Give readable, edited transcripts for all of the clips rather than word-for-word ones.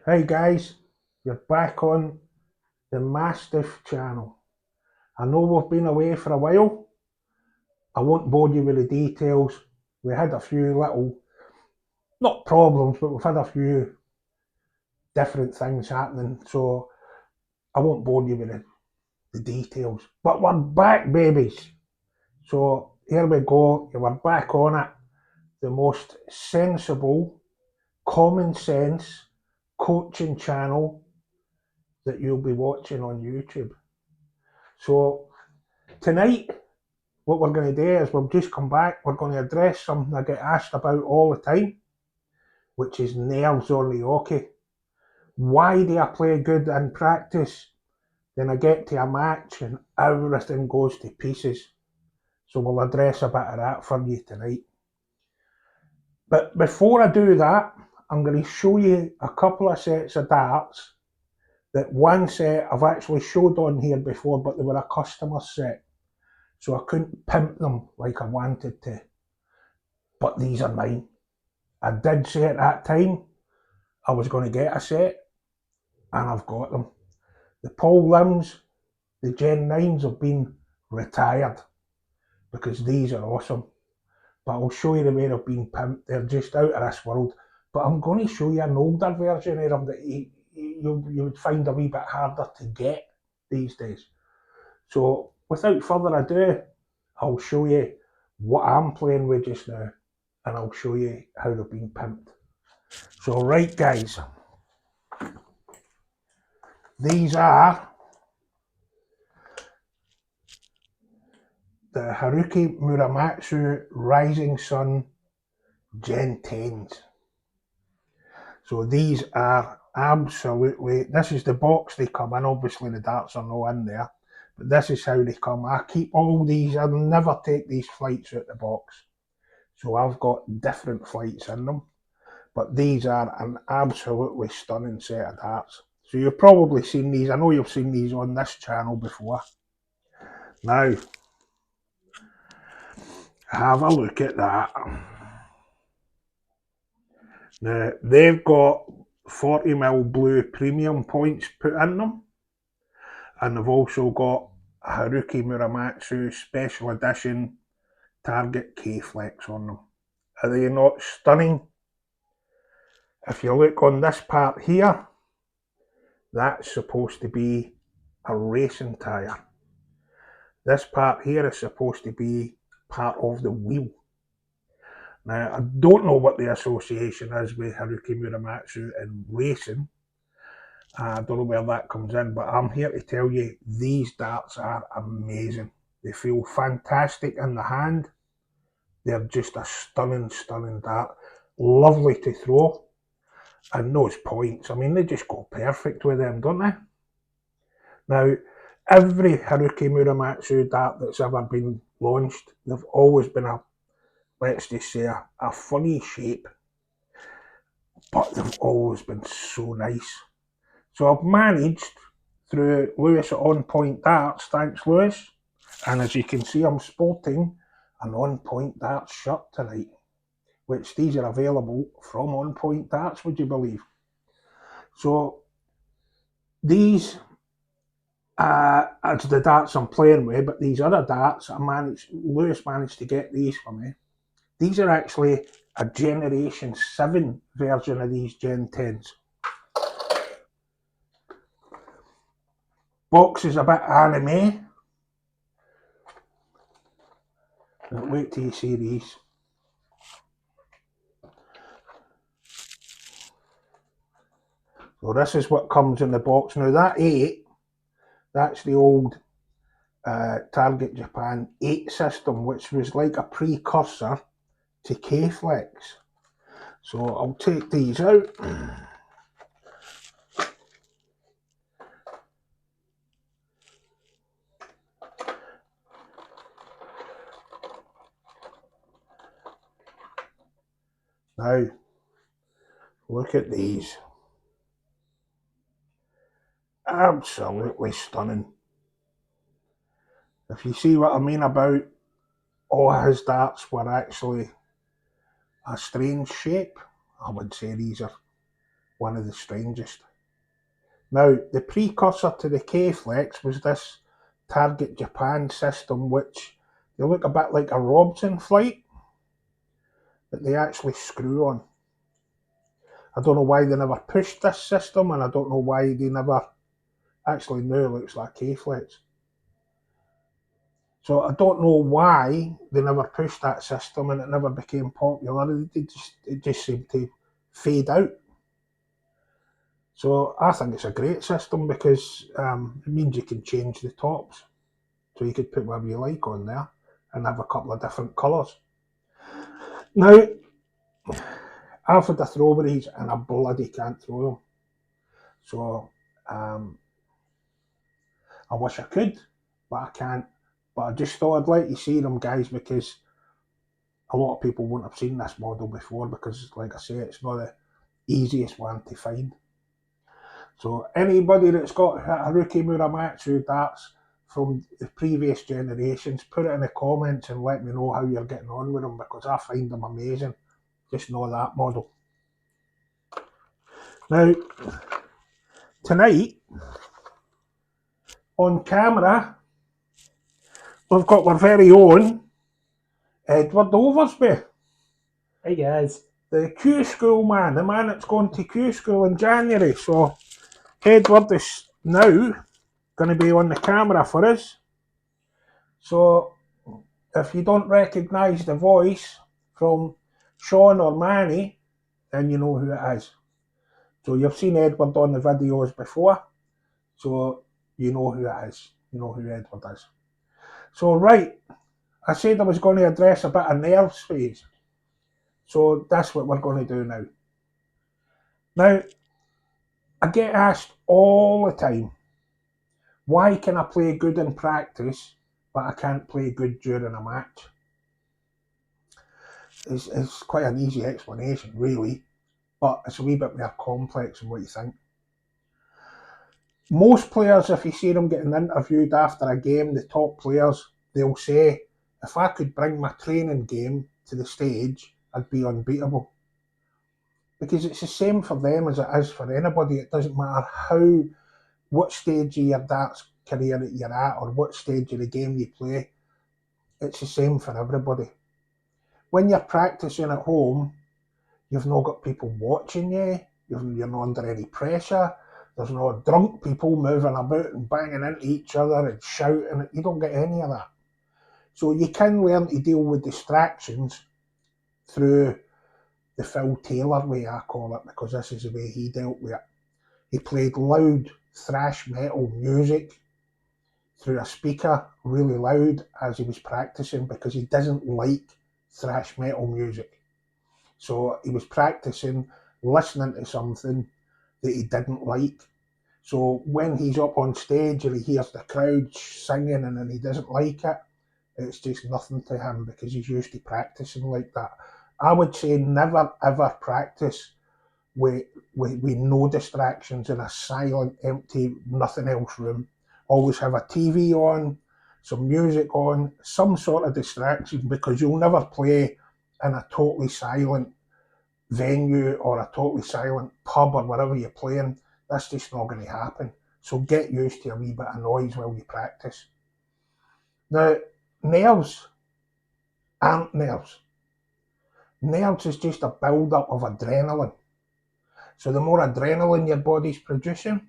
Hi guys, you're back on the Mastiff channel. I know we've been away for a while. I won't bore you with the details. We had a few little, not problems, but we've had a few different things happening, so I won't bore you with the details. But we're back, babies. So here we go, we're back on it. The most sensible, common sense coaching channel that you'll be watching on YouTube. So tonight, what we're going to do is we've just come back, we're going to address something I get asked about all the time, which is nerves on the oche. Why do I play good in practice? Then I get to a match and everything goes to pieces. So we'll address a bit of that for you tonight. But before I do that, I'm going to show you a couple of sets of darts. That one set I've actually showed on here before, but they were a customer set. So I couldn't pimp them like I wanted to. But these are mine. I did say at that time I was going to get a set, and I've got them. The Paul Lims, the Gen 9s have been retired because these are awesome. But I'll show you the way they've been pimped. They're just out of this world. But I'm going to show you an older version of them that you would find a wee bit harder to get these days. So without further ado, I'll show you what I'm playing with just now, and I'll show you how they've been pimped. So right guys, these are the Haruki Muramatsu Rising Sun Gen 10s. So these are absolutely, this is the box they come in, obviously the darts are not in there, but this is how they come. I keep all these, I'll never take these flights out the box. So I've got different flights in them, but these are an absolutely stunning set of darts. So you've probably seen these, I know you've seen these on this channel before. Now, have a look at that. Now, they've got 40mm blue premium points put in them, and they've also got Haruki Muramatsu Special Edition Target K-Flex on them. Are they not stunning? If you look on this part here, that's supposed to be a racing tyre. This part here is supposed to be part of the wheel. Now, I don't know what the association is with Haruki Muramatsu and racing. I don't know where that comes in, but I'm here to tell you these darts are amazing. They feel fantastic in the hand. They're just a stunning, stunning dart. Lovely to throw. And those points, I mean, they just go perfect with them, don't they? Now, every Haruki Muramatsu dart that's ever been launched, they've always been a, let's just say, a funny shape. But they've always been so nice. So I've managed through Lewis at On Point Darts, thanks Lewis, and as you can see I'm sporting an On Point Darts shirt tonight, which these are available from On Point Darts, would you believe? So these it's the darts I'm playing with, but these other darts Lewis managed to get these for me. These are actually a Generation 7 version of these Gen 10s. Box is a bit anime. Wait till you see these. So this is what comes in the box. Now that 8, that's the old Target Japan 8 system, which was like a precursor to K-Flex. So I'll take these out. Now, look at these. Absolutely stunning. If you see what I mean about all his darts were actually a strange shape, I would say these are one of the strangest. Now, the precursor to the K-Flex was this Target Japan system, which they look a bit like a Robson flight, that they actually screw on. I don't know why they never pushed this system, and I don't know why they never actually knew it looks like K-Flex. So I don't know why they never pushed that system and it never became popular. It just seemed to fade out. So I think it's a great system because it means you can change the tops. So you could put whatever you like on there and have a couple of different colours. Now, I've had the throwberries and I bloody can't throw them. So I wish I could, but I can't. But I just thought I'd let you see them, guys, because a lot of people won't have seen this model before because, like I say, it's not the easiest one to find. So anybody that's got a Rookie Muramatsu darts from the previous generations, put it in the comments and let me know how you're getting on with them because I find them amazing. Just know that model. Now, tonight, on camera, we've got our very own Edward Oversby. Hey guys. The Q School man, the man that's going to Q School in January. So Edward is now going to be on the camera for us. So if you don't recognise the voice from Sean or Manny, then you know who it is. So you've seen Edward on the videos before, so you know who it is. You know who Edward is. So right, I said I was going to address a bit of nerves phase. So that's what we're going to do now. Now, I get asked all the time, why can I play good in practice, but I can't play good during a match? It's quite an easy explanation, really, but it's a wee bit more complex than what you think. Most players, if you see them getting interviewed after a game, the top players, they'll say, if I could bring my training game to the stage, I'd be unbeatable. Because it's the same for them as it is for anybody. It doesn't matter what stage of your darts career that you're at or what stage of the game you play. It's the same for everybody. When you're practicing at home, you've not got people watching you, you're not under any pressure, there's no drunk people moving about and banging into each other and shouting. You don't get any of that. So you can learn to deal with distractions through the Phil Taylor way, I call it, because this is the way he dealt with it. He played loud thrash metal music through a speaker really loud as he was practicing because he doesn't like thrash metal music. So he was practicing listening to something that he didn't like. So when he's up on stage and he hears the crowd singing and then he doesn't like it, it's just nothing to him because he's used to practicing like that. I would say never ever practice with no distractions in a silent, empty, nothing else room. Always have a TV on, some music on, some sort of distraction because you'll never play in a totally silent venue or a totally silent pub or wherever you're playing. That's just not going to happen. So get used to a wee bit of noise while you practice. Now, nerves aren't nerves. Nerves is just a build-up of adrenaline. So the more adrenaline your body's producing,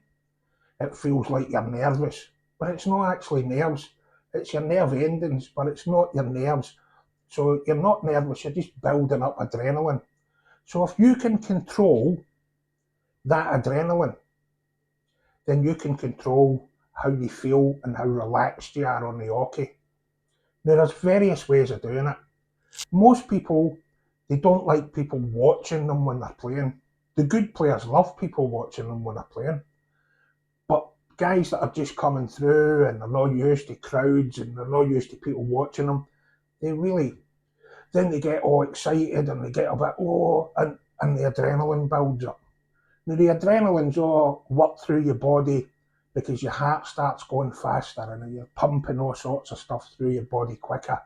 it feels like you're nervous. But it's not actually nerves. It's your nerve endings, but it's not your nerves. So you're not nervous, you're just building up adrenaline. So if you can control that adrenaline, then you can control how you feel and how relaxed you are on the oche. Now there's various ways of doing it. Most people, they don't like people watching them when they're playing. The good players love people watching them when they're playing. But guys that are just coming through and they're not used to crowds and they're not used to people watching them, then they get all excited and they get a bit, and the adrenaline builds up. Now the adrenaline's all worked through your body because your heart starts going faster and you're pumping all sorts of stuff through your body quicker.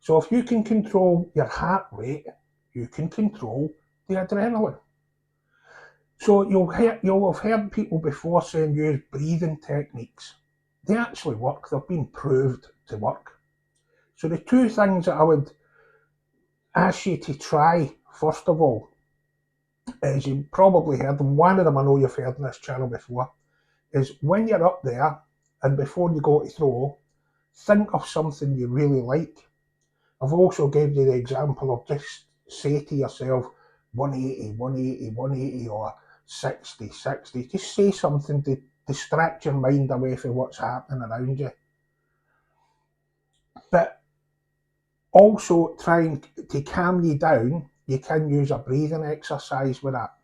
So if you can control your heart rate, you can control the adrenaline. So you'll have heard people before saying use breathing techniques. They actually work. They've been proved to work. So the two things that I would ask you to try, first of all, is you've probably heard them. One of them I know you've heard on this channel before, is when you're up there and before you go to throw, think of something you really like. I've also gave you the example of just say to yourself 180, 180, 180 or 60, 60. Just say something to distract your mind away from what's happening around you. But also trying to calm you down, you can use a breathing exercise with that.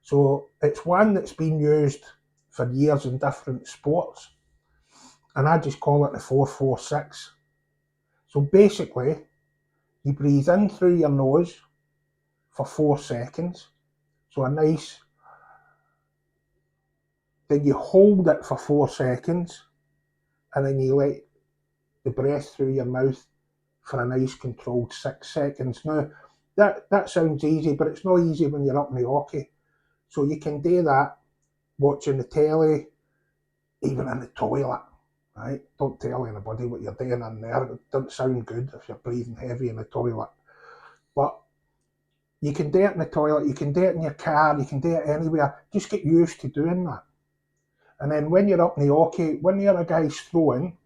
So it's one that's been used for years in different sports, and I just call it the 4-4-6. So basically, you breathe in through your nose for 4 seconds. So a nice, then you hold it for 4 seconds, and then you let the breath through your mouth for a nice controlled 6 seconds. Now, that sounds easy, but it's not easy when you're up in the oche. So you can do that watching the telly, even in the toilet, right? Don't tell anybody what you're doing in there. It doesn't sound good if you're breathing heavy in the toilet. But you can do it in the toilet, you can do it in your car, you can do it anywhere. Just get used to doing that. And then when you're up in the oche, when the other guy's throwing,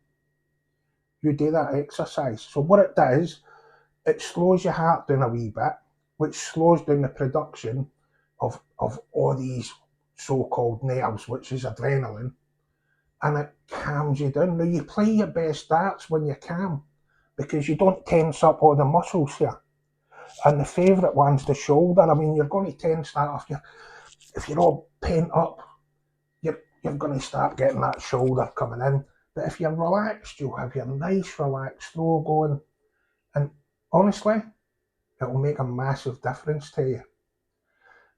you do that exercise. So what it does, it slows your heart down a wee bit, which slows down the production of all these so-called nerves, which is adrenaline, and it calms you down. Now, you play your best darts when you're calm, because you don't tense up all the muscles here. And the favourite one's the shoulder. I mean, you're going to tense that if you're all pent up, you're going to start getting that shoulder coming in. But if you're relaxed, you'll have your nice relaxed throw going. And honestly, it will make a massive difference to you.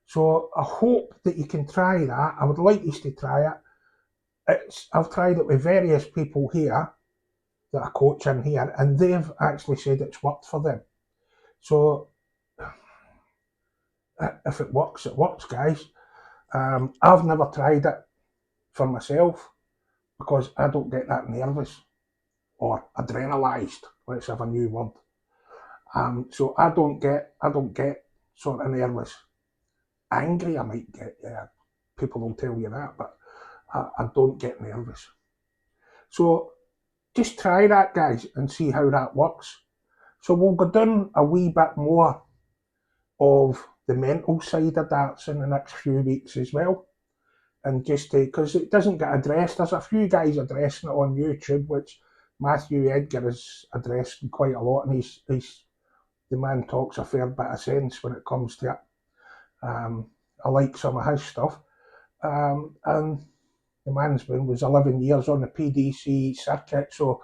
So I hope that you can try that. I would like you to try it. I've tried it with various people here that I coach in here, and they've actually said it's worked for them. So if it works, guys. I've never tried it for myself because I don't get that nervous or adrenalised. Let's have a new word. So I don't get sort of nervous. Angry I might get, yeah. People will tell you that, but I don't get nervous. So just try that, guys, and see how that works. So we'll go down a wee bit more of the mental side of darts in the next few weeks as well. And just because it doesn't get addressed, there's a few guys addressing it on YouTube, which Matthew Edgar is addressing quite a lot, and he's the man talks a fair bit of sense when it comes to it. I like some of his stuff. And the man's been was 11 years on the PDC circuit, so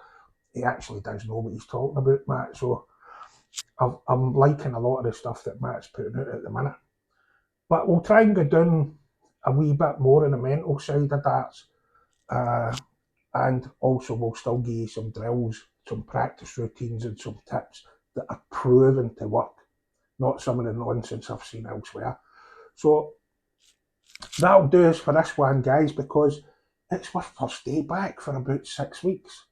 he actually does know what he's talking about, Matt. So I'm liking a lot of the stuff that Matt's putting out at the minute. But we'll try and go down a wee bit more on the mental side of darts. And also we'll still give you some drills, some practice routines and some tips that are proven to work, not some of the nonsense I've seen elsewhere. So that'll do us for this one, guys, because it's my first day back for about 6 weeks.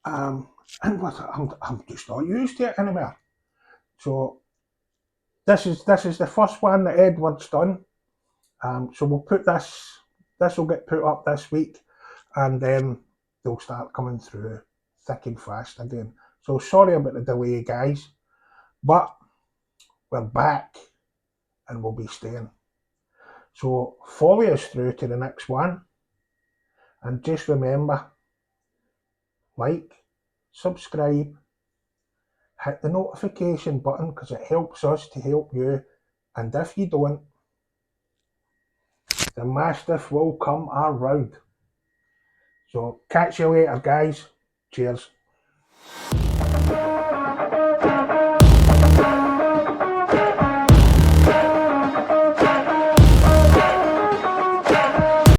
And I'm just not used to it anymore. So this is the first one that Edward's done. So we'll put this will get put up this week, and then they'll start coming through thick and fast again. So sorry about the delay, guys, but we're back and we'll be staying. So follow us through to the next one, and just remember, like, subscribe, hit the notification button because it helps us to help you, and if you don't, the Mastiff will come around. So catch you later, guys. Cheers.